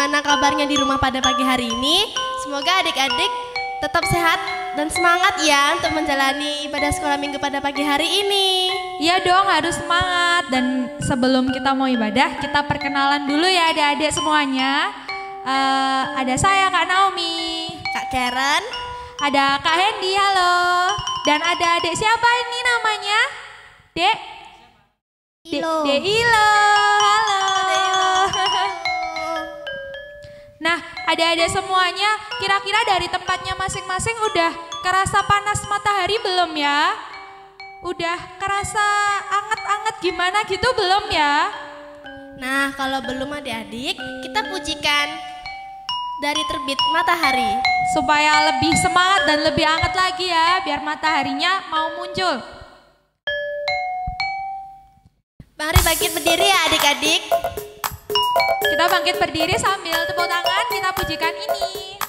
gimana kabarnya di rumah pada pagi hari ini? Semoga adik-adik tetap sehat dan semangat ya untuk menjalani ibadah sekolah minggu pada pagi hari ini. Iya dong, harus semangat. Dan sebelum kita mau ibadah, kita perkenalan dulu ya adik-adik semuanya. Ada saya Kak Naomi, Kak Karen, ada Kak Hendy, halo. Dan ada adik siapa ini namanya? Dek? Ilo. Dek Ilo, halo. Nah, adik-adik semuanya, kira-kira dari tempatnya masing-masing udah kerasa panas matahari belum ya? Udah kerasa anget-anget gimana gitu belum ya? Nah, kalau belum adik-adik, kita pujikan dari terbit matahari. Supaya lebih semangat dan lebih hangat lagi ya, biar mataharinya mau muncul. Mari bangkit berdiri ya adik-adik. Kita bangkit berdiri sambil tepuk tangan, kita pujikan ini.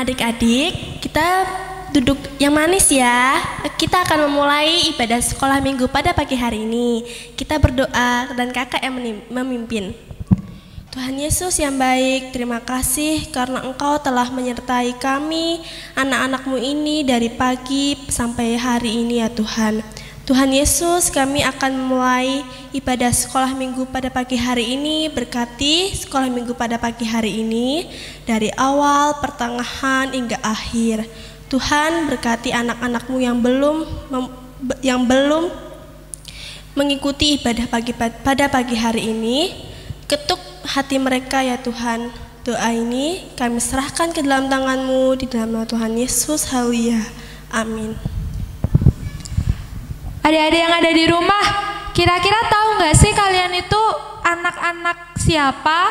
Nah adik-adik, kita duduk yang manis ya. Kita akan memulai ibadah sekolah minggu pada pagi hari ini. Kita berdoa dan kakak yang memimpin. Tuhan Yesus yang baik, terima kasih karena Engkau telah menyertai kami, anak-anak-Mu ini dari pagi sampai hari ini ya Tuhan. Tuhan Yesus, kami akan memulai ibadah sekolah minggu pada pagi hari ini. Berkati sekolah minggu pada pagi hari ini dari awal, pertengahan, hingga akhir. Tuhan berkati anak-anak-Mu yang belum mengikuti ibadah pada pagi hari ini. Ketuk hati mereka ya Tuhan. Doa ini kami serahkan ke dalam tangan-Mu di dalam nama Tuhan Yesus. Haleluya. Amin. Adik-adik yang ada di rumah, kira-kira tahu nggak sih kalian itu anak-anak siapa?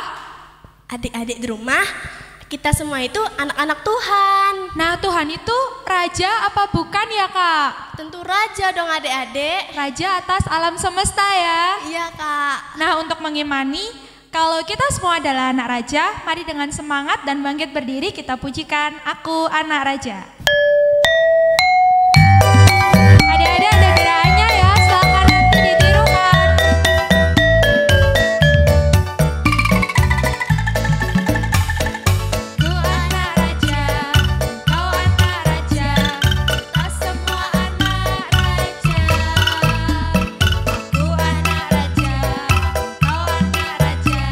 Adik-adik di rumah, kita semua itu anak-anak Tuhan. Nah, Tuhan itu raja apa bukan ya Kak? Tentu raja dong adik-adik. Raja atas alam semesta ya. Iya Kak. Nah, untuk mengimani kalau kita semua adalah anak raja, mari dengan semangat dan bangkit berdiri kita pujikan Aku Anak Raja. Adik-adik ada gerakannya ya, silakan nanti ditirukan. Ku anak raja, kau anak raja, kita semua anak raja. Aku anak raja, kau anak raja,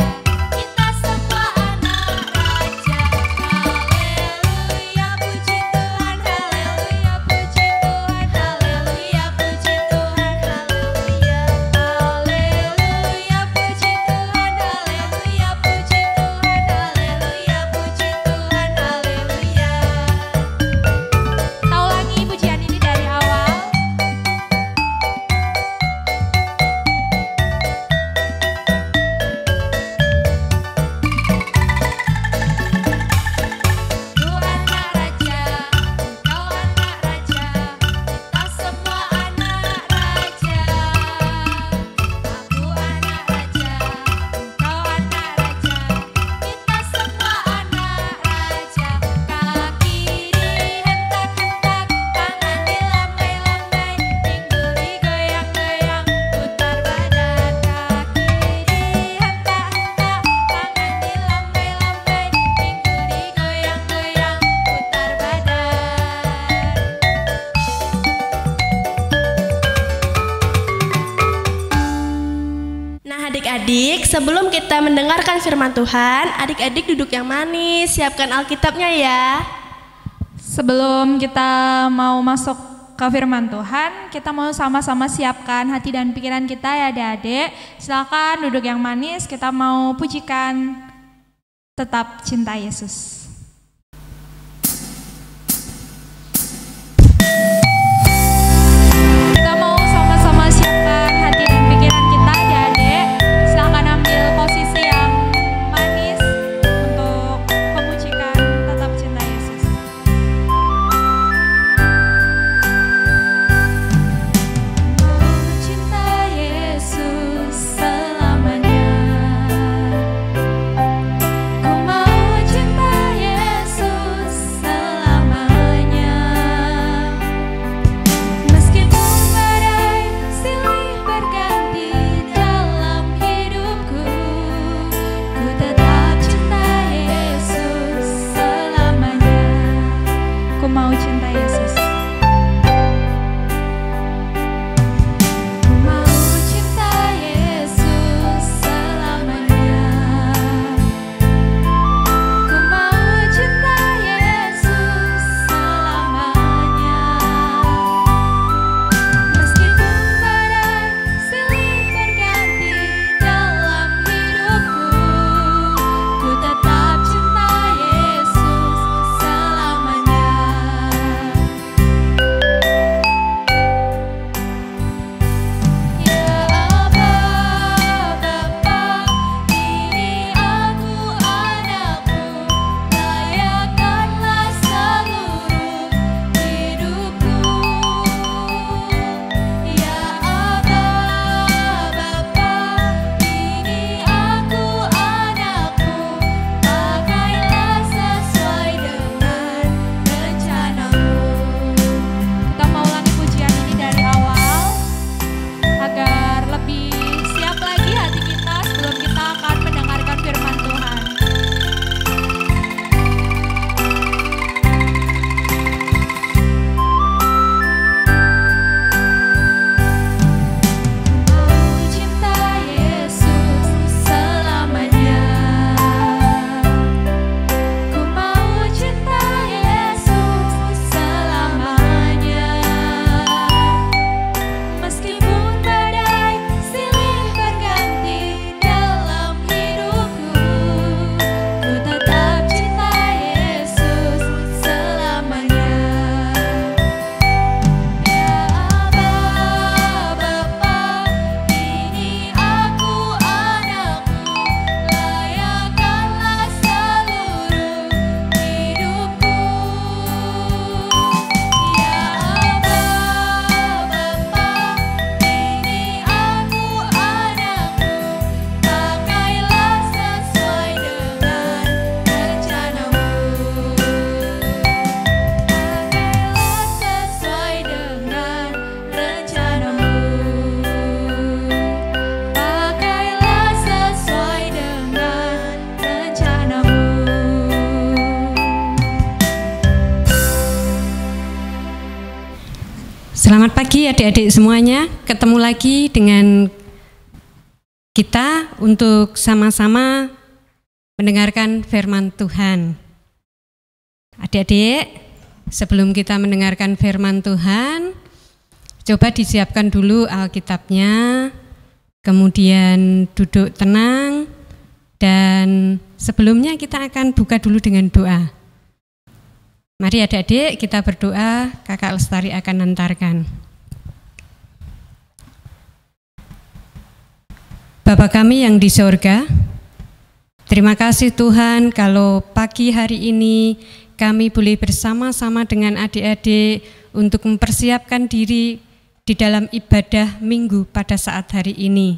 kita semua anak raja. Haleluya puji Tuhan, haleluya puji Tuhan, haleluya puji Tuhan, haleluya. Haleluya puji Tuhan, haleluya puji Tuhan, haleluya puji Tuhan, haleluya. Kita ulangi pujian ini dari awal. Ku anak raja, kau anak raja, kita semua anak raja. Aku anak raja, kau anak raja, kita semua anak raja. Kaki dihentak-hentak, tangan dilambai-lambai, minggu digoyang-goyang, putar badan. Kaki dihentak-hentak, tangan dilambai-lambai, minggu digoyang-goyang, putar badan. Nah adik-adik, sebelum kita mendengarkan firman Tuhan, adik-adik duduk yang manis, siapkan Alkitabnya ya. Sebelum kita mau masuk ke firman Tuhan, kita mau sama-sama siapkan hati dan pikiran kita ya adik-adik. Silakan duduk yang manis, kita mau pujikan Tetap Cinta Yesus. Kita mau sama-sama siapkan hati dan pikiran kita adik-adik. Silakan ambil posisi yang manis untuk memujikan Tetap Cinta Yesus. Mau cinta Yesus selamanya. Ku mau cinta Mari adik-adik semuanya ketemu lagi dengan kita untuk sama-sama mendengarkan firman Tuhan. Adik-adik, sebelum kita mendengarkan firman Tuhan, coba disiapkan dulu Alkitabnya, kemudian duduk tenang, dan sebelumnya kita akan buka dulu dengan doa. Mari adik-adik kita berdoa, Kakak Lestari akan hantarkan. Bapa kami yang di sorga, terima kasih Tuhan kalau pagi hari ini kami boleh bersama-sama dengan adik-adik untuk mempersiapkan diri di dalam ibadah minggu pada saat hari ini.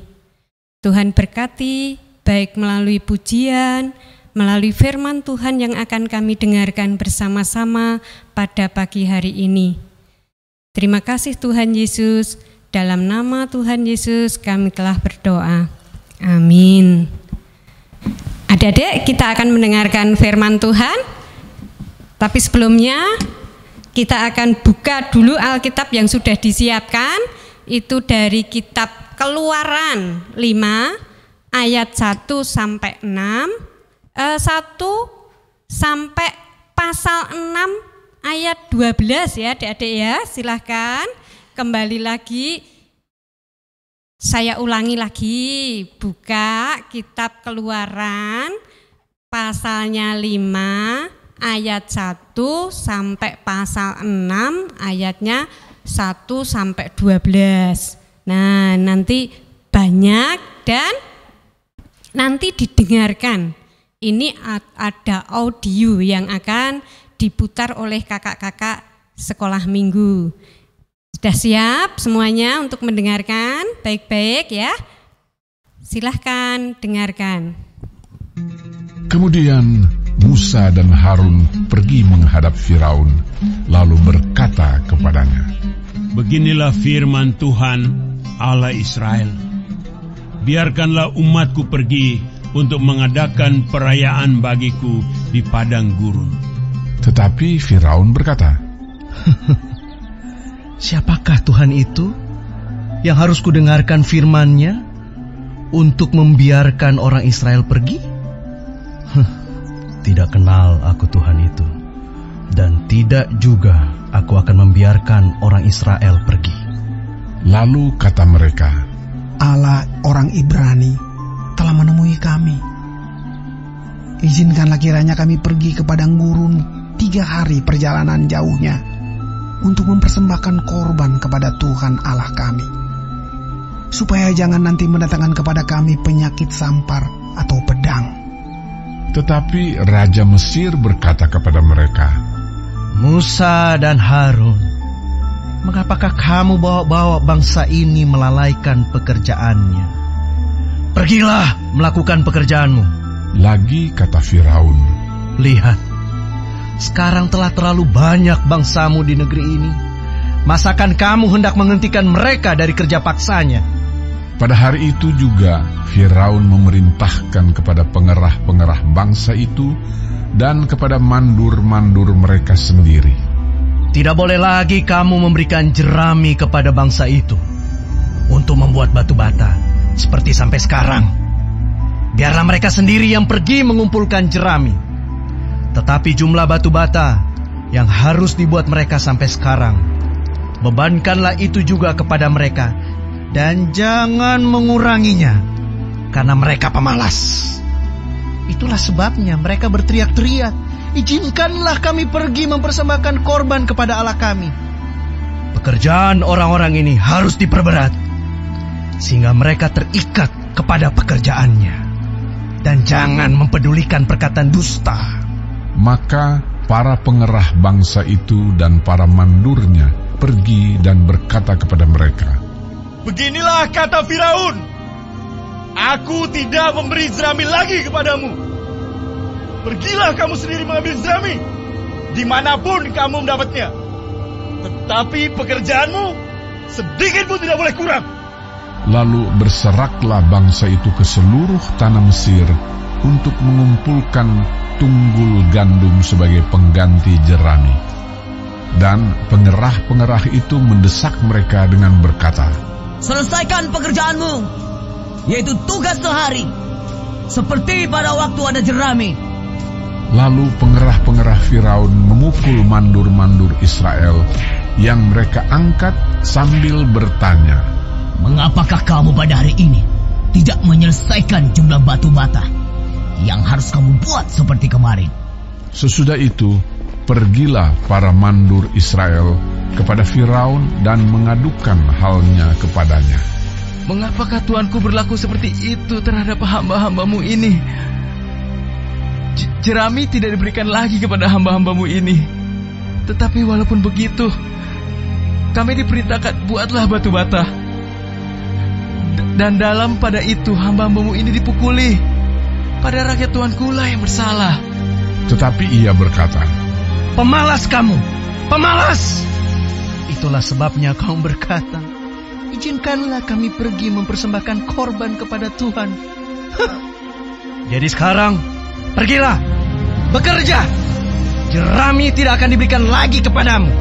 Tuhan berkati baik melalui pujian, melalui firman Tuhan yang akan kami dengarkan bersama-sama pada pagi hari ini. Terima kasih Tuhan Yesus, dalam nama Tuhan Yesus kami telah berdoa. Amin. Adik-adik, kita akan mendengarkan firman Tuhan. Tapi sebelumnya kita akan buka dulu Alkitab yang sudah disiapkan. Itu dari kitab Keluaran 5 ayat 1 sampai 6. 1 sampai pasal 6 ayat 12 ya adik-adik ya. Silahkan kembali lagi. Saya ulangi lagi, buka kitab Keluaran pasalnya 5 ayat 1 sampai pasal 6 ayatnya 1 sampai 12. Nah, nanti banyak dan nanti didengarkan. Ini ada audio yang akan diputar oleh kakak-kakak sekolah minggu. Sudah siap semuanya untuk mendengarkan? Baik-baik ya. Silahkan dengarkan. Kemudian Musa dan Harun pergi menghadap Firaun, lalu berkata kepadanya, Beginilah firman Tuhan Allah Israel. Biarkanlah umatku pergi untuk mengadakan perayaan bagiku di padang gurun. Tetapi Firaun berkata, Siapakah Tuhan itu yang harus kudengarkan firman-Nya untuk membiarkan orang Israel pergi? Tidak kenal aku Tuhan itu, dan tidak juga aku akan membiarkan orang Israel pergi. Lalu kata mereka, Allah orang Ibrani telah menemui kami. Izinkanlah kiranya kami pergi ke padang gurun 3 hari perjalanan jauhnya untuk mempersembahkan korban kepada Tuhan Allah kami, supaya jangan nanti mendatangkan kepada kami penyakit sampar atau pedang. Tetapi Raja Mesir berkata kepada mereka, Musa dan Harun, mengapakah kamu bawa-bawa bangsa ini melalaikan pekerjaannya? Pergilah melakukan pekerjaanmu. Lagi kata Firaun, Lihat, sekarang telah terlalu banyak bangsamu di negeri ini. Masakan kamu hendak menghentikan mereka dari kerja paksanya? Pada hari itu juga Firaun memerintahkan kepada pengerah-pengerah bangsa itu dan kepada mandur-mandur mereka sendiri, Tidak boleh lagi kamu memberikan jerami kepada bangsa itu untuk membuat batu bata seperti sampai sekarang. Biarlah mereka sendiri yang pergi mengumpulkan jerami. Tetapi jumlah batu bata yang harus dibuat mereka sampai sekarang, bebankanlah itu juga kepada mereka, dan jangan menguranginya, karena mereka pemalas. Itulah sebabnya mereka berteriak-teriak, Izinkanlah kami pergi mempersembahkan korban kepada Allah kami. Pekerjaan orang-orang ini harus diperberat, sehingga mereka terikat kepada pekerjaannya, dan jangan mempedulikan perkataan dusta. Maka para pengerah bangsa itu dan para mandurnya pergi dan berkata kepada mereka, Beginilah kata Firaun, Aku tidak memberi jerami lagi kepadamu. Pergilah kamu sendiri mengambil jerami dimanapun kamu mendapatnya. Tetapi pekerjaanmu sedikit pun tidak boleh kurang. Lalu berseraklah bangsa itu ke seluruh tanah Mesir untuk mengumpulkan tunggul gandum sebagai pengganti jerami. Dan pengerah-pengerah itu mendesak mereka dengan berkata, "Selesaikan pekerjaanmu, yaitu tugas sehari, seperti pada waktu ada jerami." Lalu pengerah-pengerah Firaun memukul mandur-mandur Israel yang mereka angkat sambil bertanya, "Mengapakah kamu pada hari ini tidak menyelesaikan jumlah batu bata yang harus kamu buat seperti kemarin?" Sesudah itu, pergilah para mandur Israel kepada Firaun dan mengadukan halnya kepadanya. "Mengapakah Tuanku berlaku seperti itu terhadap hamba-hambamu ini? Jerami tidak diberikan lagi kepada hamba-hambamu ini. Tetapi walaupun begitu, kami diperintahkan buatlah batu bata. Dan dalam pada itu hamba-hambamu ini dipukuli. Pada rakyat Tuanku lah yang bersalah." Tetapi ia berkata, Pemalas kamu, pemalas! Itulah sebabnya kamu berkata, izinkanlah kami pergi mempersembahkan korban kepada Tuhan. Jadi sekarang, pergilah, bekerja. Jerami tidak akan diberikan lagi kepadamu.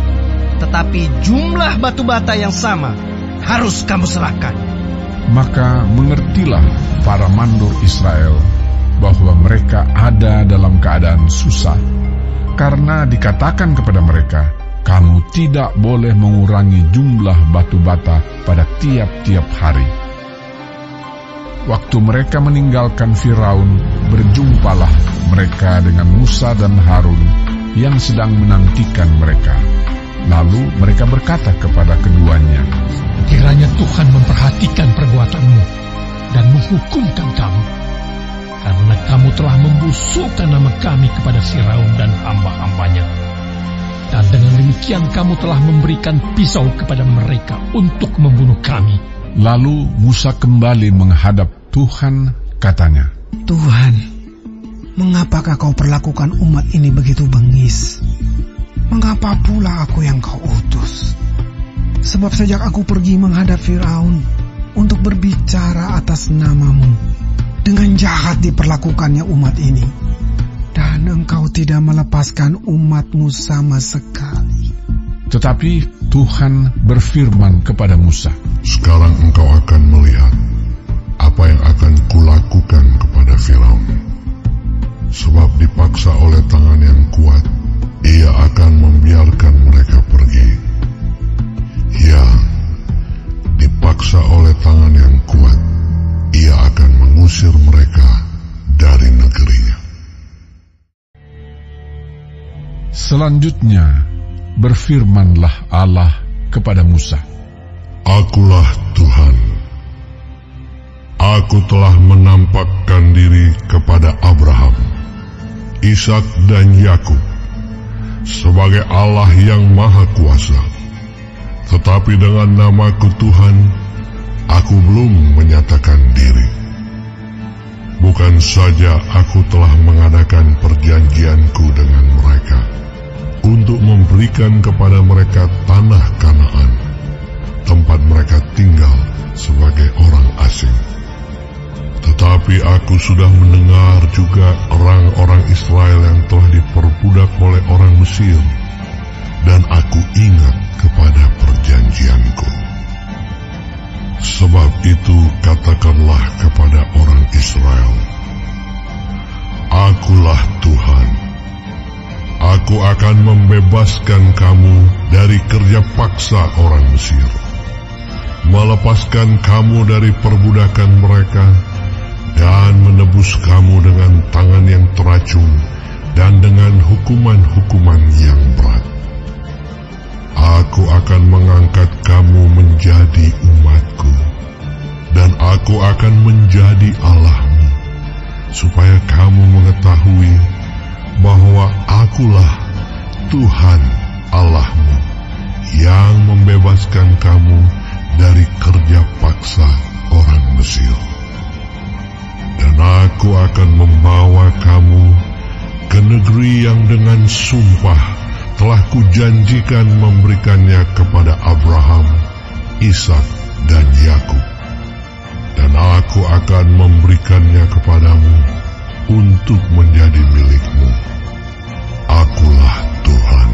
Tetapi jumlah batu bata yang sama harus kamu serahkan. Maka mengertilah para mandur Israel bahwa mereka ada dalam keadaan susah, karena dikatakan kepada mereka, kamu tidak boleh mengurangi jumlah batu bata pada tiap-tiap hari. Waktu mereka meninggalkan Firaun, berjumpalah mereka dengan Musa dan Harun yang sedang menantikan mereka. Lalu mereka berkata kepada keduanya, "Kiranya Tuhan memperhatikan perbuatanmu dan menghukumkan kamu, karena kamu telah membusukkan nama kami kepada Firaun dan hamba-hambanya. Dan dengan demikian kamu telah memberikan pisau kepada mereka untuk membunuh kami." Lalu Musa kembali menghadap Tuhan, katanya, "Tuhan, mengapakah kau perlakukan umat ini begitu bengis? Mengapa pula aku yang kau utus? Sebab sejak aku pergi menghadap Firaun untuk berbicara atas namamu, dengan jahat diperlakukannya umat ini, dan engkau tidak melepaskan umatmu sama sekali." Tetapi Tuhan berfirman kepada Musa, "Sekarang engkau akan melihat apa yang akan kulakukan kepada Firaun. Sebab dipaksa oleh tangan yang kuat, ia akan membiarkan mereka pergi. Ya, dipaksa oleh tangan yang kuat, ia akan mengusir mereka dari negerinya." Selanjutnya berfirmanlah Allah kepada Musa, "Akulah Tuhan. Aku telah menampakkan diri kepada Abraham, Ishak dan Yakub sebagai Allah yang Maha Kuasa. Tetapi dengan namaku Tuhan, aku belum menyatakan diri. Bukan saja aku telah mengadakan perjanjianku dengan mereka untuk memberikan kepada mereka tanah Kanaan, tempat mereka tinggal sebagai orang asing. Tetapi aku sudah mendengar juga orang-orang Israel yang telah diperbudak oleh orang Mesir, dan aku ingat kepada perjanjianku. Sebab itu katakanlah kepada orang Israel, Akulah Tuhan. Aku akan membebaskan kamu dari kerja paksa orang Mesir, melepaskan kamu dari perbudakan mereka, dan menebus kamu dengan tangan yang teracung dan dengan hukuman-hukuman yang berat. Aku akan mengangkat kamu menjadi umatku, dan aku akan menjadi Allahmu, supaya kamu mengetahui bahwa akulah Tuhan Allahmu yang membebaskan kamu dari kerja paksa orang Mesir. Dan aku akan membawa kamu ke negeri yang dengan sumpah telah kujanjikan memberikannya kepada Abraham, Ishak, dan Yakub. Dan aku akan memberikannya kepadamu untuk menjadi milikmu. Akulah Tuhan.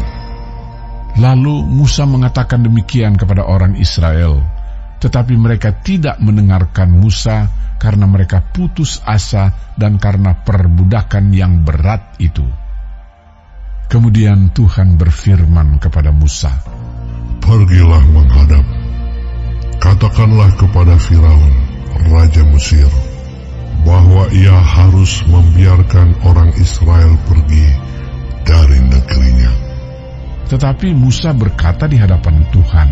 Lalu Musa mengatakan demikian kepada orang Israel, tetapi mereka tidak mendengarkan Musa karena mereka putus asa dan karena perbudakan yang berat itu. Kemudian Tuhan berfirman kepada Musa, "Pergilah menghadap. Katakanlah kepada Firaun, Raja Mesir, bahwa ia harus membiarkan orang Israel pergi dari negerinya." Tetapi Musa berkata di hadapan Tuhan,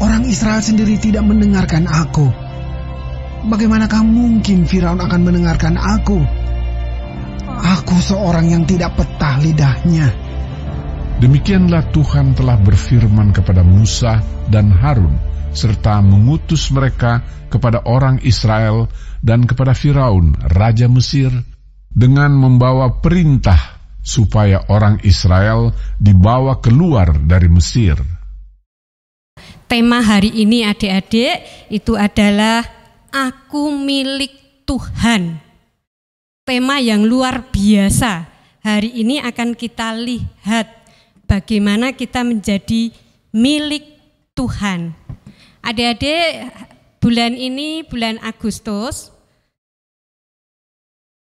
"Orang Israel sendiri tidak mendengarkan aku. Bagaimanakah mungkin Firaun akan mendengarkan aku? Aku seorang yang tidak petah lidahnya." Demikianlah Tuhan telah berfirman kepada Musa dan Harun, serta mengutus mereka kepada orang Israel dan kepada Firaun, Raja Mesir, dengan membawa perintah supaya orang Israel dibawa keluar dari Mesir. Tema hari ini adik-adik itu adalah Aku milik Tuhan. Tema yang luar biasa. Hari ini akan kita lihat bagaimana kita menjadi milik Tuhan. Adik-adik, bulan ini bulan Agustus,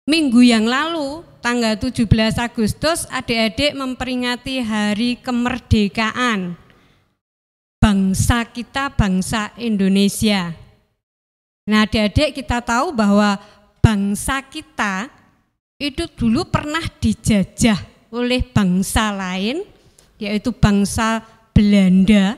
minggu yang lalu, tanggal 17 Agustus, adik-adik memperingati hari kemerdekaan bangsa kita, bangsa Indonesia. Nah, adik-adik, kita tahu bahwa bangsa kita itu dulu pernah dijajah oleh bangsa lain, yaitu bangsa Belanda,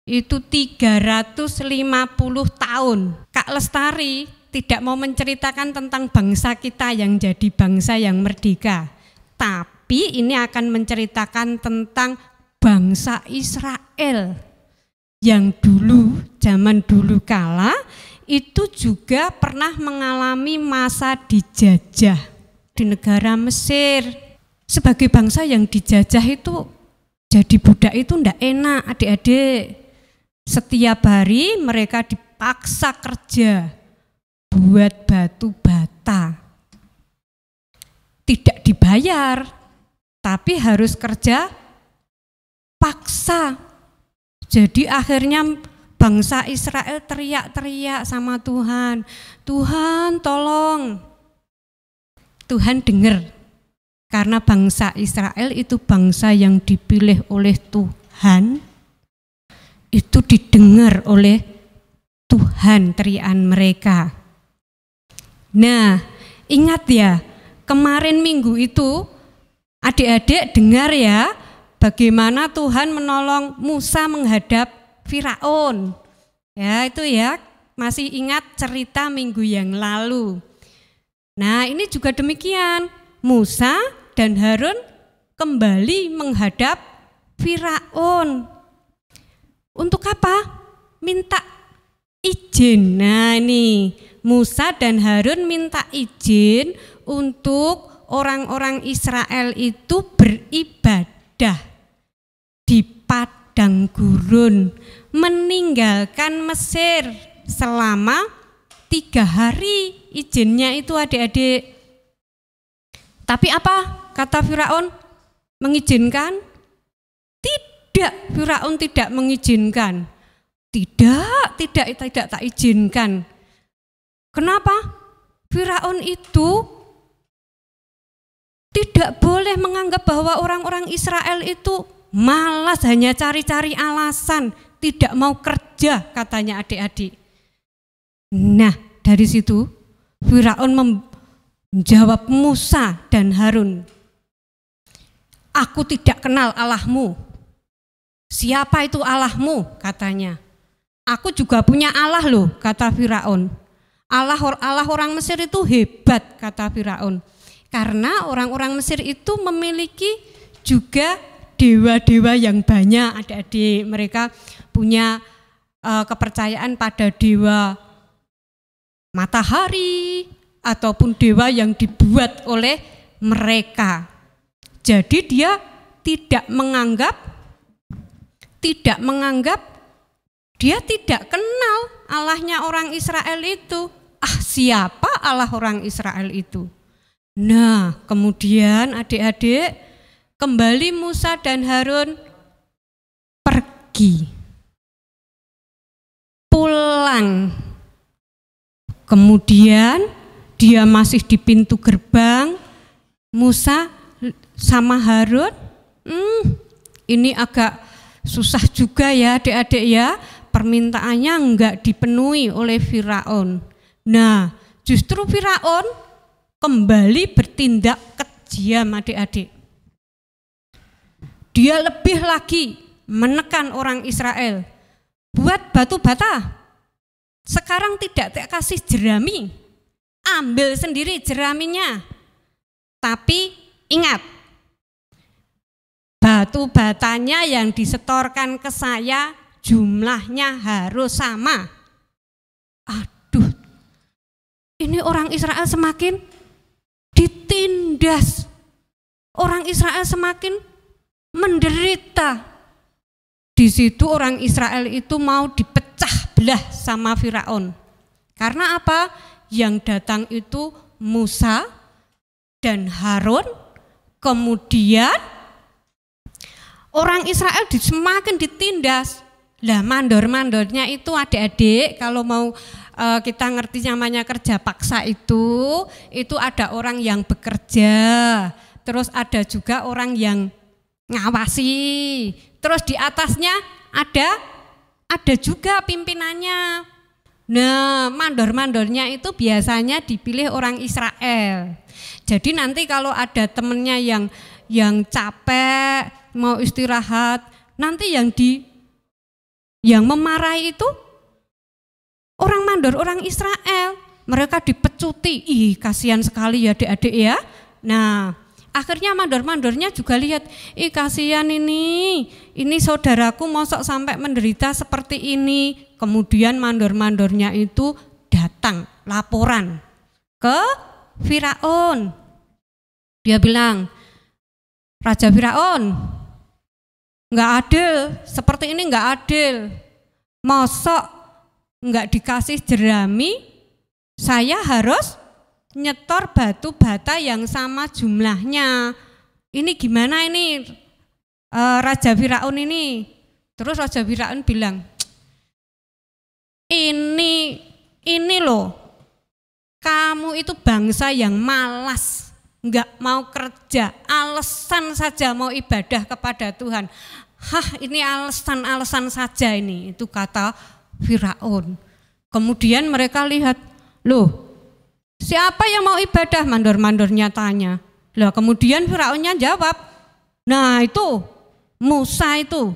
itu 350 tahun. Kak Lestari tidak mau menceritakan tentang bangsa kita yang jadi bangsa yang merdeka, tapi ini akan menceritakan tentang bangsa Israel yang dulu, zaman dulu kala itu juga pernah mengalami masa dijajah di negara Mesir. Sebagai bangsa yang dijajah itu, jadi budak itu ndak enak adik-adik. Setiap hari mereka dipaksa kerja buat batu bata, tidak dibayar, tapi harus kerja paksa. Jadi akhirnya bangsa Israel teriak-teriak sama Tuhan, "Tuhan tolong." Tuhan dengar, karena bangsa Israel itu bangsa yang dipilih oleh Tuhan, itu didengar oleh Tuhan teriakan mereka. Nah, ingat ya, kemarin minggu itu adik-adik dengar ya, bagaimana Tuhan menolong Musa menghadap Firaun. Ya, itu ya, masih ingat cerita minggu yang lalu. Nah, ini juga demikian. Musa dan Harun kembali menghadap Firaun. Untuk apa? Minta izin. Nah, ini Musa dan Harun minta izin untuk orang-orang Israel itu beribadah di padang gurun, meninggalkan Mesir selama 3 hari. Izinnya itu adik-adik. Tapi apa kata Firaun? Mengizinkan? Tidak, Firaun tidak mengizinkan. Tidak tak izinkan. Kenapa? Firaun itu tidak boleh menganggap bahwa orang-orang Israel itu malas, hanya cari-cari alasan, tidak mau kerja, katanya adik-adik. Nah, dari situ Firaun menjawab Musa dan Harun, "Aku tidak kenal Allahmu." "Siapa itu Allahmu?" katanya. "Aku juga punya Allah loh," kata Firaun. Allah orang Mesir itu hebat, kata Firaun. Karena orang-orang Mesir itu memiliki juga dewa-dewa yang banyak, adik-adik. Mereka punya kepercayaan pada dewa matahari ataupun dewa yang dibuat oleh mereka. Jadi dia tidak menganggap, dia tidak kenal Allahnya orang Israel itu. Siapa Allah orang Israel itu? Nah, kemudian adik-adik, kembali Musa dan Harun pergi, pulang. Kemudian dia masih di pintu gerbang. Musa sama Harun, ini agak susah juga ya adik-adik ya, permintaannya enggak dipenuhi oleh Firaun. Nah, justru Firaun kembali bertindak kejam adik-adik. Dia lebih lagi menekan orang Israel, buat batu bata. Sekarang tidak kasih jerami, ambil sendiri jeraminya. Tapi ingat, batu batanya yang disetorkan ke saya jumlahnya harus sama. Aduh, ini orang Israel semakin ditindas. Orang Israel semakin menderita. Di situ orang Israel itu mau dipecah belah sama Firaun. Karena apa? Yang datang itu Musa dan Harun, kemudian orang Israel semakin ditindas. Lah mandor-mandornya itu adik-adik, kalau mau kita ngerti namanya kerja paksa itu ada orang yang bekerja, terus ada juga orang yang ngawasi, terus di atasnya ada juga pimpinannya. Nah, mandor-mandornya itu biasanya dipilih orang Israel. Jadi nanti kalau ada temennya yang capek, mau istirahat, nanti yang memarahi itu orang mandor, orang Israel. Mereka dipecuti. Ih, kasihan sekali ya adik-adik ya. Nah, akhirnya mandor-mandornya juga lihat, ih kasihan ini saudaraku mosok sampai menderita seperti ini. Kemudian mandor-mandornya itu datang laporan ke Firaun. Dia bilang, Raja Firaun, nggak adil, seperti ini nggak adil. Mosok nggak dikasih jerami, saya harus nyetor batu bata yang sama jumlahnya. Ini gimana ini Raja Firaun ini? Terus Raja Firaun bilang, ini loh, kamu itu bangsa yang malas, nggak mau kerja, alasan saja mau ibadah kepada Tuhan. Hah, ini alasan-alasan saja ini, itu kata Firaun. Kemudian mereka lihat, loh, siapa yang mau ibadah? Mandor-mandornya tanya. Lah kemudian Firaunnya jawab, nah itu Musa itu.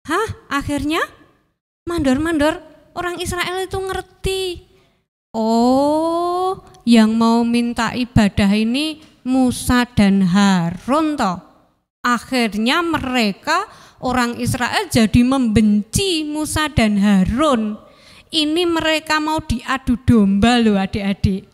Hah, akhirnya mandor-mandor orang Israel itu ngerti. Oh, yang mau minta ibadah ini Musa dan Harun toh. Akhirnya mereka orang Israel jadi membenci Musa dan Harun. Ini mereka mau diadu domba loh adik-adik.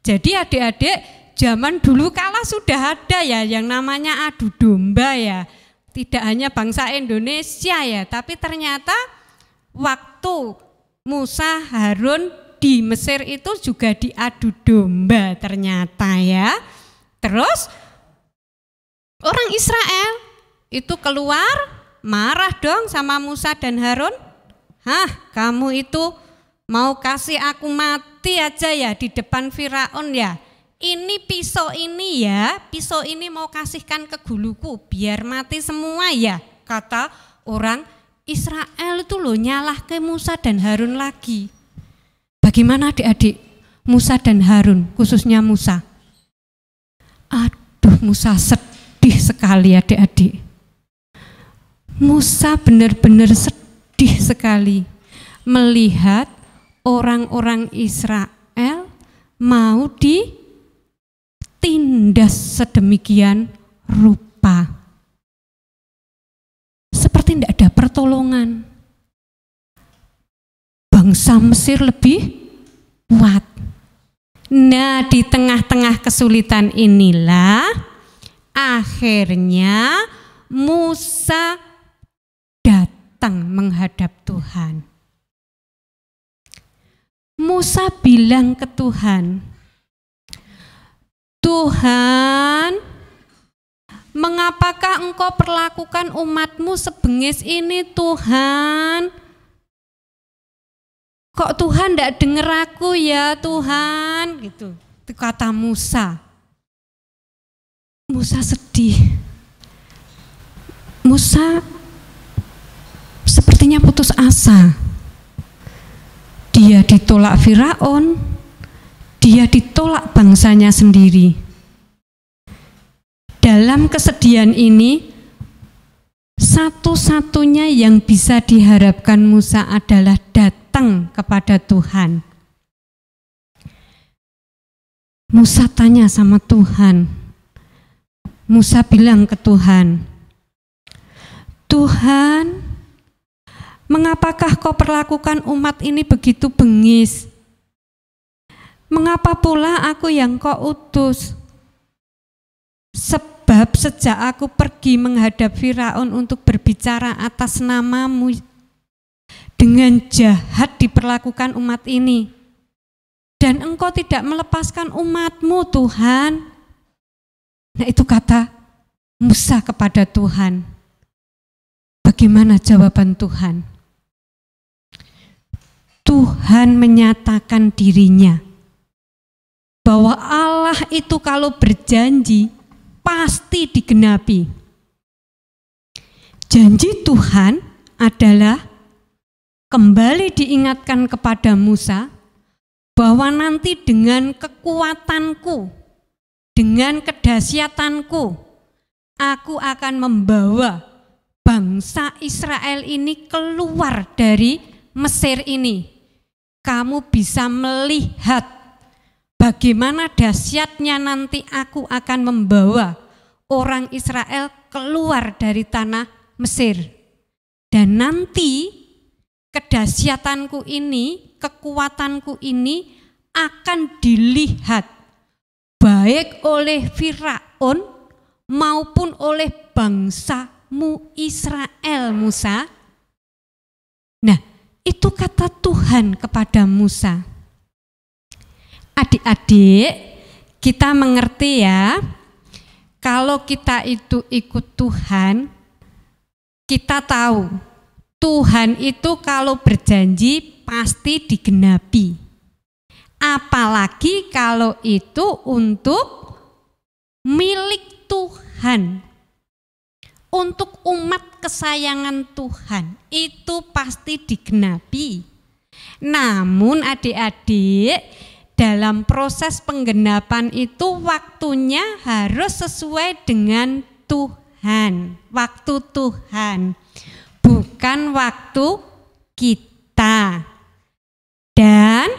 Jadi adik-adik, zaman dulu kala sudah ada ya yang namanya adu domba ya. Tidak hanya bangsa Indonesia ya, tapi ternyata waktu Musa Harun di Mesir itu juga diadu domba ternyata ya. Terus orang Israel itu keluar marah dong sama Musa dan Harun. Hah, kamu itu mau kasih aku mati aja ya di depan Firaun ya. Ini pisau ini ya, pisau ini mau kasihkan ke guluku biar mati semua ya. Kata orang Israel itu loh nyalah ke Musa dan Harun lagi. Bagaimana adik-adik Musa dan Harun, khususnya Musa? Aduh, Musa sedih sekali adik-adik. Musa benar-benar sedih sekali melihat orang-orang Israel mau ditindas sedemikian rupa. Seperti tidak ada pertolongan. Bangsa Mesir lebih kuat. Nah, di tengah-tengah kesulitan inilah akhirnya Musa datang menghadap Tuhan. Musa bilang ke Tuhan, Tuhan, Mengapakah engkau perlakukan umatmu sebengis ini Tuhan? Kok Tuhan tidak dengar aku ya Tuhan? Gitu. Itu kata Musa. Musa sedih. Musa sepertinya putus asa. Dia ditolak Firaun, dia ditolak bangsanya sendiri. Dalam kesedihan ini, satu-satunya yang bisa diharapkan Musa adalah datang kepada Tuhan. Musa tanya sama Tuhan. Musa bilang ke Tuhan, Tuhan, mengapakah kau perlakukan umat ini begitu bengis? Mengapa pula aku yang kau utus? Sebab sejak aku pergi menghadap Firaun untuk berbicara atas namamu, dengan jahat diperlakukan umat ini. Dan engkau tidak melepaskan umatmu Tuhan. Nah itu kata Musa kepada Tuhan. Bagaimana jawaban Tuhan? Tuhan menyatakan dirinya bahwa Allah itu kalau berjanji pasti digenapi. Janji Tuhan adalah kembali diingatkan kepada Musa bahwa nanti dengan kekuatanku, dengan kedahsyatanku, aku akan membawa bangsa Israel ini keluar dari Mesir ini. Kamu bisa melihat bagaimana dahsyatnya nanti aku akan membawa orang Israel keluar dari tanah Mesir. Dan nanti kedahsyatanku ini, kekuatanku ini akan dilihat baik oleh Firaun maupun oleh bangsamu Israel, Musa. Nah, itu kata Tuhan kepada Musa. Adik-adik, kita mengerti ya, kalau kita itu ikut Tuhan, kita tahu Tuhan itu kalau berjanji pasti digenapi. Apalagi kalau itu untuk milik Tuhan, untuk umat kesayangan Tuhan, itu pasti digenapi. Namun adik-adik, dalam proses penggenapan itu waktunya harus sesuai dengan Tuhan, waktu Tuhan, bukan waktu kita. Dan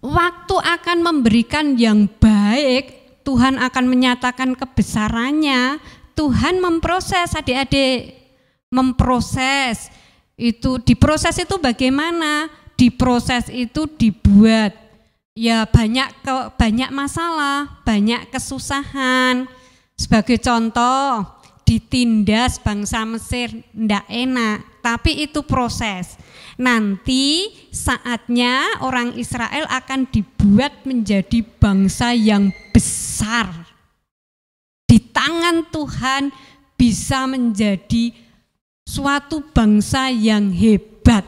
waktu akan memberikan yang baik, Tuhan akan menyatakan kebesarannya. Tuhan memproses adik-adik, memproses itu, diproses itu bagaimana? Diproses itu dibuat ya banyak masalah, banyak kesusahan. Sebagai contoh, ditindas bangsa Mesir ndak enak, tapi itu proses. Nanti saatnya orang Israel akan dibuat menjadi bangsa yang besar. Di tangan Tuhan bisa menjadi suatu bangsa yang hebat.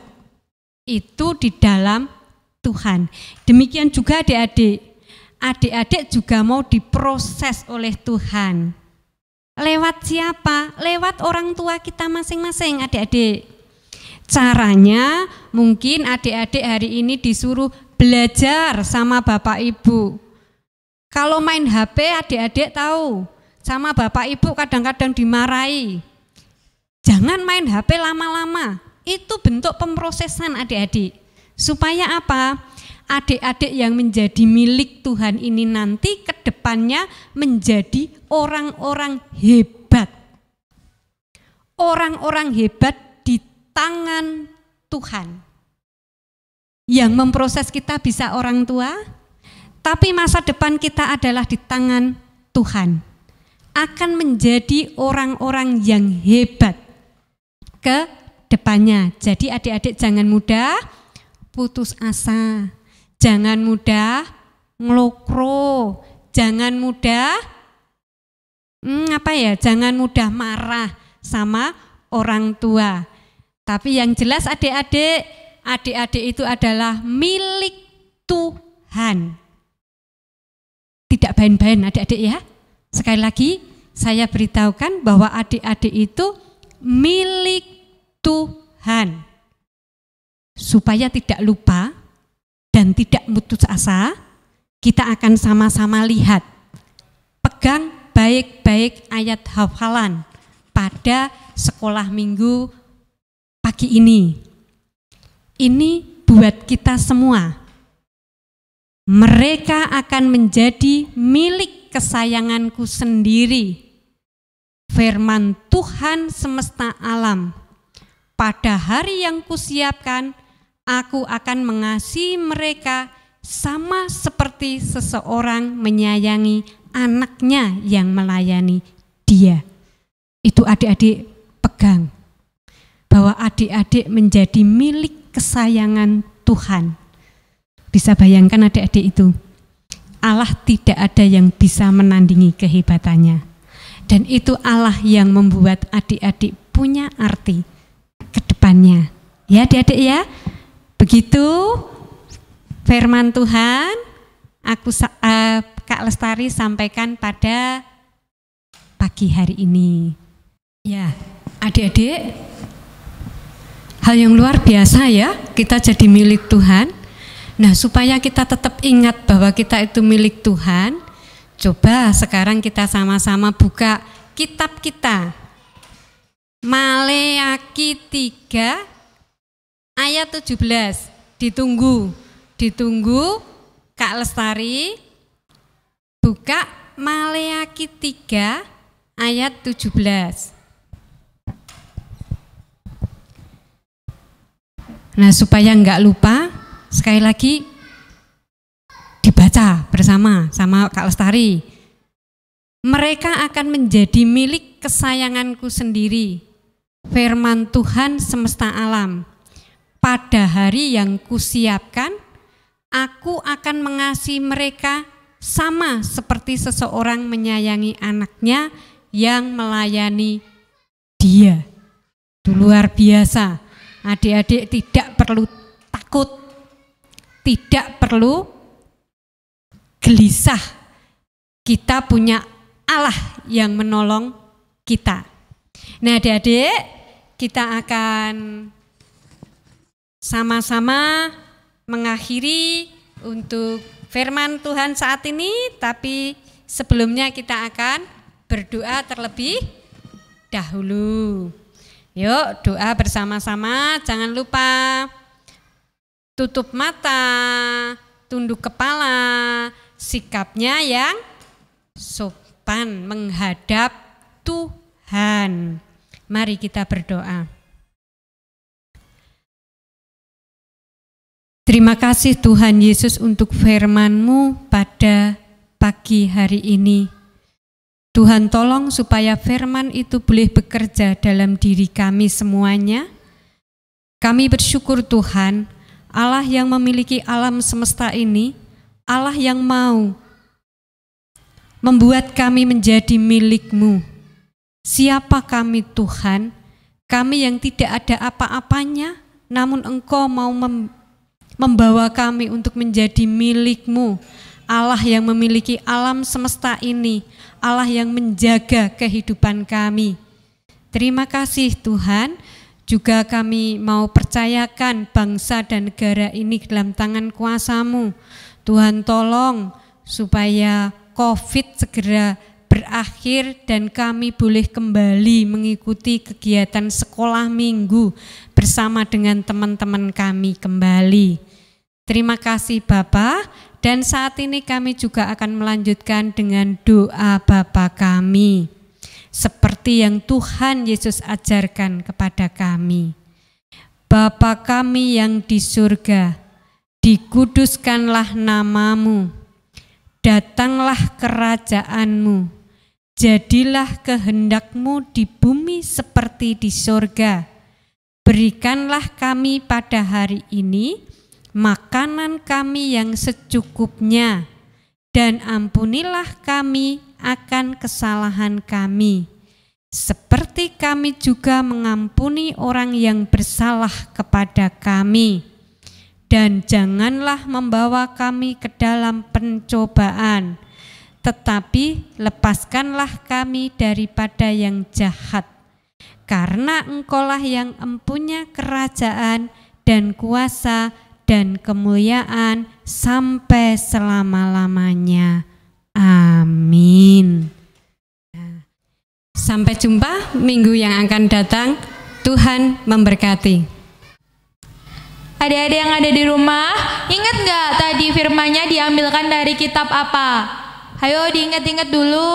Itu di dalam Tuhan. Demikian juga adik-adik. Adik-adik juga mau diproses oleh Tuhan. Lewat siapa? Lewat orang tua kita masing-masing adik-adik. Caranya mungkin adik-adik hari ini disuruh belajar sama Bapak Ibu. Kalau main HP adik-adik tahu, sama Bapak Ibu kadang-kadang dimarahi. Jangan main HP lama-lama. Itu bentuk pemrosesan adik-adik. Supaya apa? Adik-adik yang menjadi milik Tuhan ini nanti ke depannya menjadi orang-orang hebat. Orang-orang hebat di tangan Tuhan. Yang memproses kita bisa orang tua, tapi masa depan kita adalah di tangan Tuhan. Akan menjadi orang-orang yang hebat ke depannya. Jadi adik-adik jangan mudah putus asa, jangan mudah ngelokro, jangan mudah jangan mudah marah sama orang tua. Tapi yang jelas adik-adik itu adalah milik Tuhan. Tidak bain-bain adik-adik ya. Sekali lagi saya beritahukan bahwa adik-adik itu milik Tuhan. Supaya tidak lupa dan tidak putus asa, kita akan sama-sama lihat. Pegang baik-baik ayat hafalan pada sekolah minggu pagi ini. Ini buat kita semua. Mereka akan menjadi milik kesayanganku sendiri. Firman Tuhan semesta alam. Pada hari yang kusiapkan, aku akan mengasihi mereka sama seperti seseorang menyayangi anaknya yang melayani dia. Itu adik-adik pegang. Bahwa adik-adik menjadi milik kesayangan Tuhan. Bisa bayangkan adik-adik itu. Allah tidak ada yang bisa menandingi kehebatannya. Dan itu Allah yang membuat adik-adik punya arti ke depannya. Ya adik-adik ya. Begitu firman Tuhan Kak Lestari sampaikan pada pagi hari ini. Ya, adik-adik, hal yang luar biasa ya, kita jadi milik Tuhan. Nah, supaya kita tetap ingat bahwa kita itu milik Tuhan, coba sekarang kita sama-sama buka kitab kita. Maleakhi 3 ayat 17. Ditunggu Kak Lestari buka Maleakhi 3 ayat 17. Nah, supaya enggak lupa, sekali lagi dibaca bersama sama Kak Lestari. Mereka akan menjadi milik kesayanganku sendiri. Firman Tuhan semesta alam. Pada hari yang kusiapkan, aku akan mengasihi mereka sama seperti seseorang menyayangi anaknya yang melayani dia. Itu luar biasa. Adik-adik tidak perlu takut, tidak perlu gelisah. Kita punya Allah yang menolong kita. Nah adik-adik, kita akan sama-sama mengakhiri untuk firman Tuhan saat ini. Tapi sebelumnya kita akan berdoa terlebih dahulu. Yuk doa bersama-sama, jangan lupa tutup mata, tunduk kepala, sikapnya yang sopan menghadap Tuhan. Mari kita berdoa. Terima kasih Tuhan Yesus untuk firman-Mu pada pagi hari ini. Tuhan tolong supaya firman itu boleh bekerja dalam diri kami semuanya. Kami bersyukur Tuhan, Allah yang memiliki alam semesta ini, Allah yang mau membuat kami menjadi milik-Mu. Siapa kami Tuhan? Kami yang tidak ada apa-apanya, namun Engkau mau membawa kami untuk menjadi milik-Mu. Allah yang memiliki alam semesta ini, Allah yang menjaga kehidupan kami. Terima kasih Tuhan, juga kami mau percayakan bangsa dan negara ini dalam tangan kuasa-Mu. Tuhan tolong supaya COVID segera berakhir dan kami boleh kembali mengikuti kegiatan sekolah minggu bersama dengan teman-teman kami kembali. Terima kasih Bapa. Dan saat ini kami juga akan melanjutkan dengan doa Bapa kami. Seperti yang Tuhan Yesus ajarkan kepada kami. Bapa kami yang di surga, dikuduskanlah nama-Mu. Datanglah kerajaan-Mu. Jadilah kehendak-Mu di bumi seperti di surga. Berikanlah kami pada hari ini makanan kami yang secukupnya, dan ampunilah kami akan kesalahan kami, seperti kami juga mengampuni orang yang bersalah kepada kami. Dan janganlah membawa kami ke dalam pencobaan, tetapi lepaskanlah kami daripada yang jahat. Karena Engkaulah yang empunya kerajaan dan kuasa dan kemuliaan sampai selama-lamanya. Amin. Sampai jumpa minggu yang akan datang. Tuhan memberkati. Adik-adik yang ada di rumah, ingat nggak tadi firmannya diambilkan dari kitab apa? Ayo diingat-ingat dulu.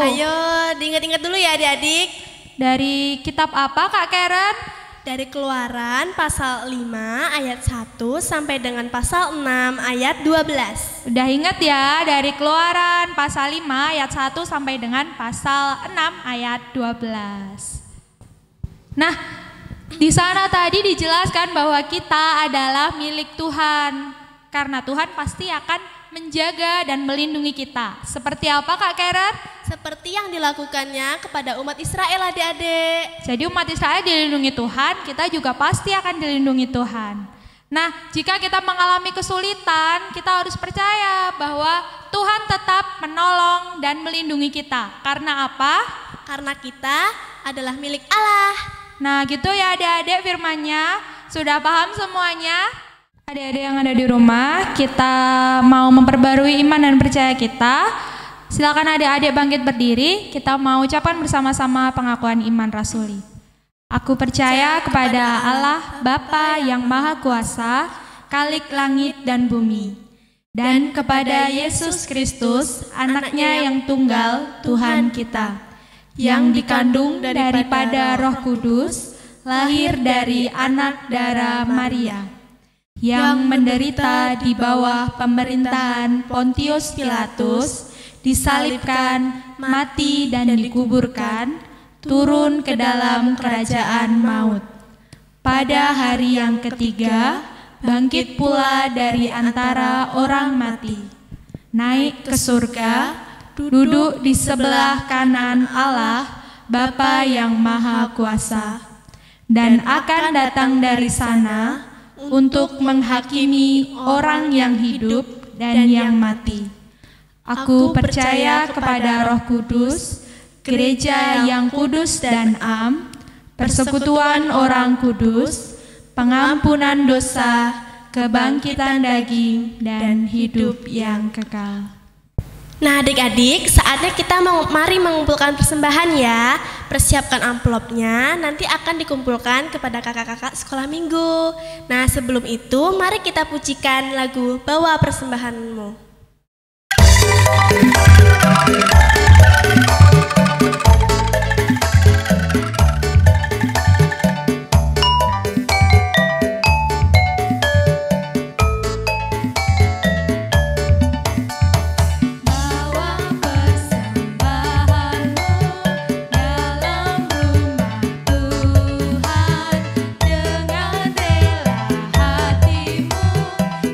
Ayo diingat-ingat dulu ya adik-adik. Dari kitab apa Kak Karen? Dari Keluaran pasal 5 ayat 1 sampai dengan pasal 6 ayat 12. Udah ingat ya, dari Keluaran pasal 5 ayat 1 sampai dengan pasal 6 ayat 12. Nah, di sana tadi dijelaskan bahwa kita adalah milik Tuhan. Karena Tuhan pasti akan menjaga dan melindungi kita. Seperti apa Kak Karen? Seperti yang dilakukannya kepada umat Israel adik-adik. Jadi umat Israel dilindungi Tuhan, kita juga pasti akan dilindungi Tuhan. Nah, jika kita mengalami kesulitan, kita harus percaya bahwa Tuhan tetap menolong dan melindungi kita. Karena apa? Karena kita adalah milik Allah. Nah gitu ya adik-adik firmannya. Sudah paham semuanya? Adik-adik yang ada di rumah, kita mau memperbarui iman dan percaya kita. Silakan adik-adik bangkit berdiri. Kita mau ucapkan bersama-sama pengakuan iman rasuli. Aku percaya kepada Allah Bapa yang Maha Kuasa, Khalik langit dan bumi, dan kepada Yesus Kristus, Anaknya yang tunggal, Tuhan kita, yang dikandung daripada Roh Kudus, lahir dari anak darah Maria, yang menderita di bawah pemerintahan Pontius Pilatus, disalibkan, mati dan dikuburkan, turun ke dalam kerajaan maut. Pada hari yang ketiga, bangkit pula dari antara orang mati, naik ke surga, duduk di sebelah kanan Allah, Bapa yang Maha Kuasa, dan akan datang dari sana untuk menghakimi orang yang hidup dan yang mati. Aku percaya kepada Roh Kudus, gereja yang kudus dan am, persekutuan orang kudus, pengampunan dosa, kebangkitan daging, dan hidup yang kekal. Nah adik-adik, saatnya kita mari mengumpulkan persembahan ya. Persiapkan amplopnya, nanti akan dikumpulkan kepada kakak-kakak sekolah minggu. Nah sebelum itu, mari kita pujikan lagu Bawa Persembahanmu.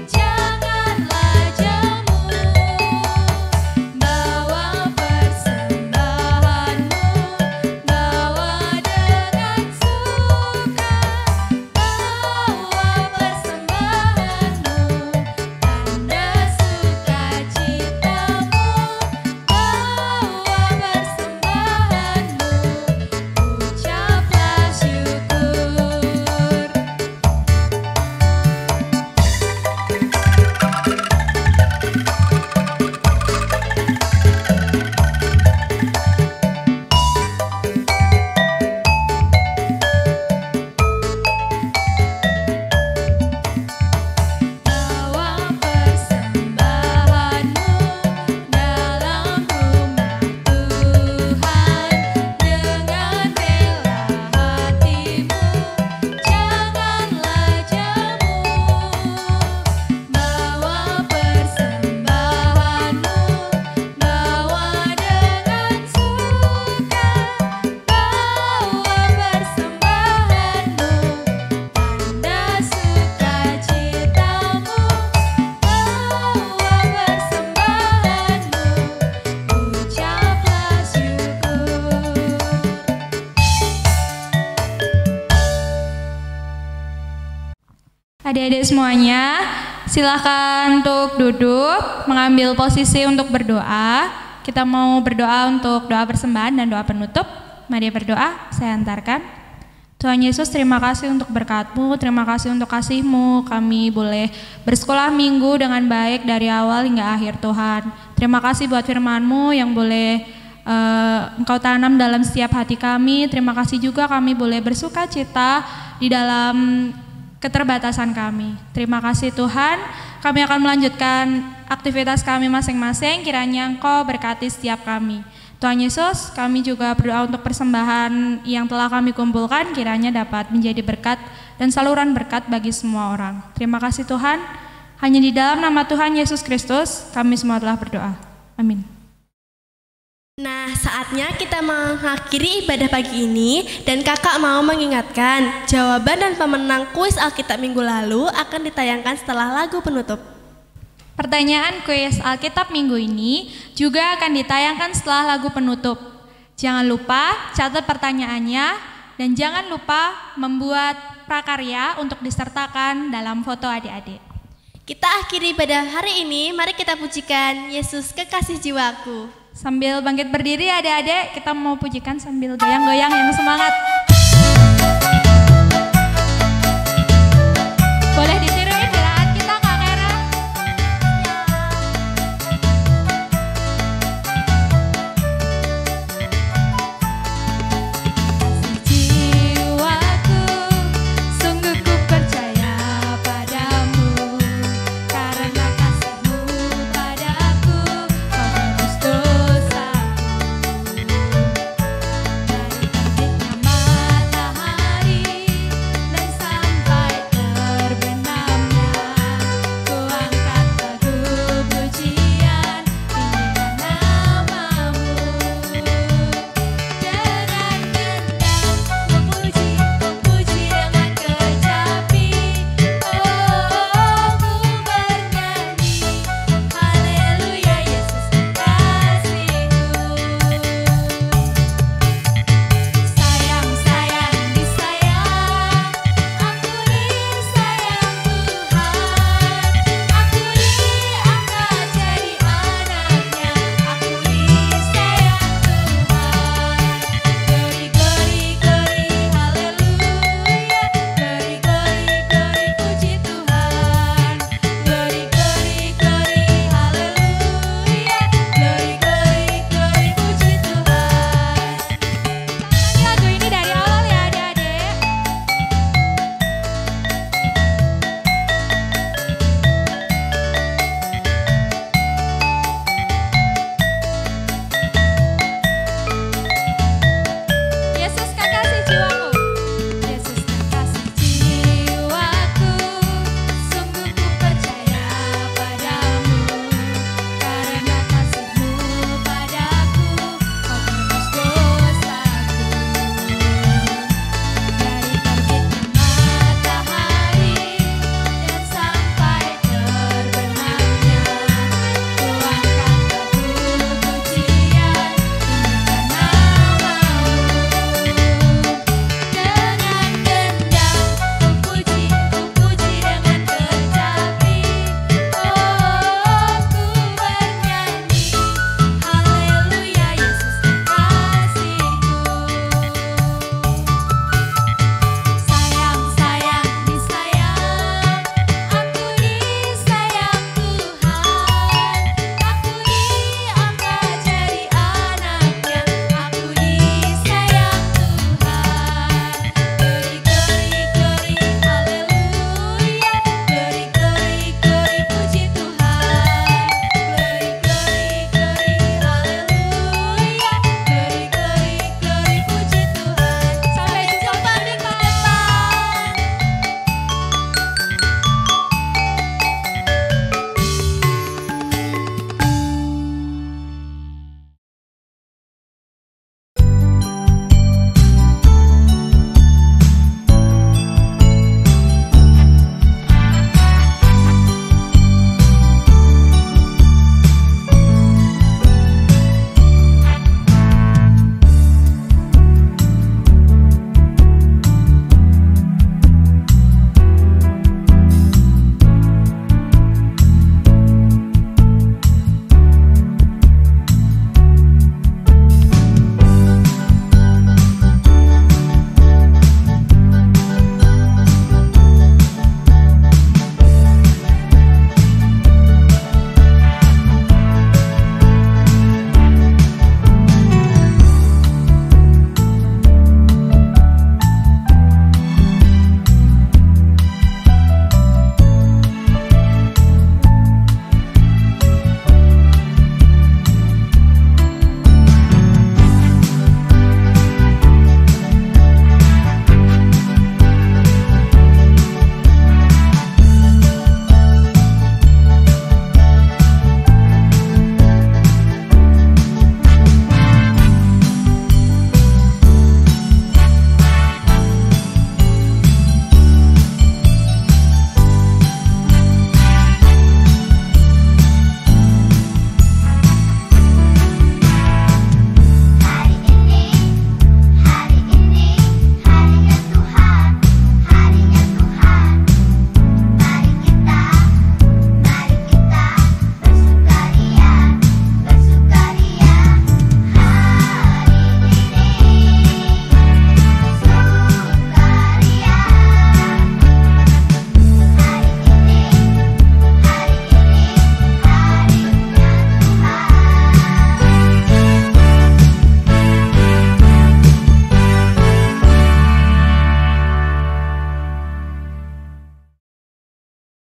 Janganlah jemu, bawa Adik-adik semuanya, silakan untuk duduk, mengambil posisi untuk berdoa. Kita mau berdoa untuk doa persembahan dan doa penutup. Mari berdoa, saya antarkan. Tuhan Yesus, terima kasih untuk berkat-Mu, terima kasih untuk kasih-Mu. Kami boleh bersekolah minggu dengan baik dari awal hingga akhir Tuhan. Terima kasih buat firman-Mu yang boleh Engkau tanam dalam setiap hati kami. Terima kasih juga kami boleh bersuka cita di dalam keterbatasan kami. Terima kasih Tuhan, kami akan melanjutkan aktivitas kami masing-masing, kiranya Engkau berkati setiap kami. Tuhan Yesus, kami juga berdoa untuk persembahan yang telah kami kumpulkan, kiranya dapat menjadi berkat dan saluran berkat bagi semua orang. Terima kasih Tuhan, hanya di dalam nama Tuhan Yesus Kristus, kami semua telah berdoa. Amin. Nah, saatnya kita mengakhiri ibadah pagi ini dan kakak mau mengingatkan jawaban dan pemenang kuis Alkitab minggu lalu akan ditayangkan setelah lagu penutup. Pertanyaan kuis Alkitab minggu ini juga akan ditayangkan setelah lagu penutup. Jangan lupa catat pertanyaannya dan jangan lupa membuat prakarya untuk disertakan dalam foto adik-adik. Kita akhiri ibadah hari ini, mari kita pujikan Yesus kekasih jiwaku. Sambil bangkit berdiri adik-adik, kita mau pujikan sambil goyang-goyang yang semangat. Boleh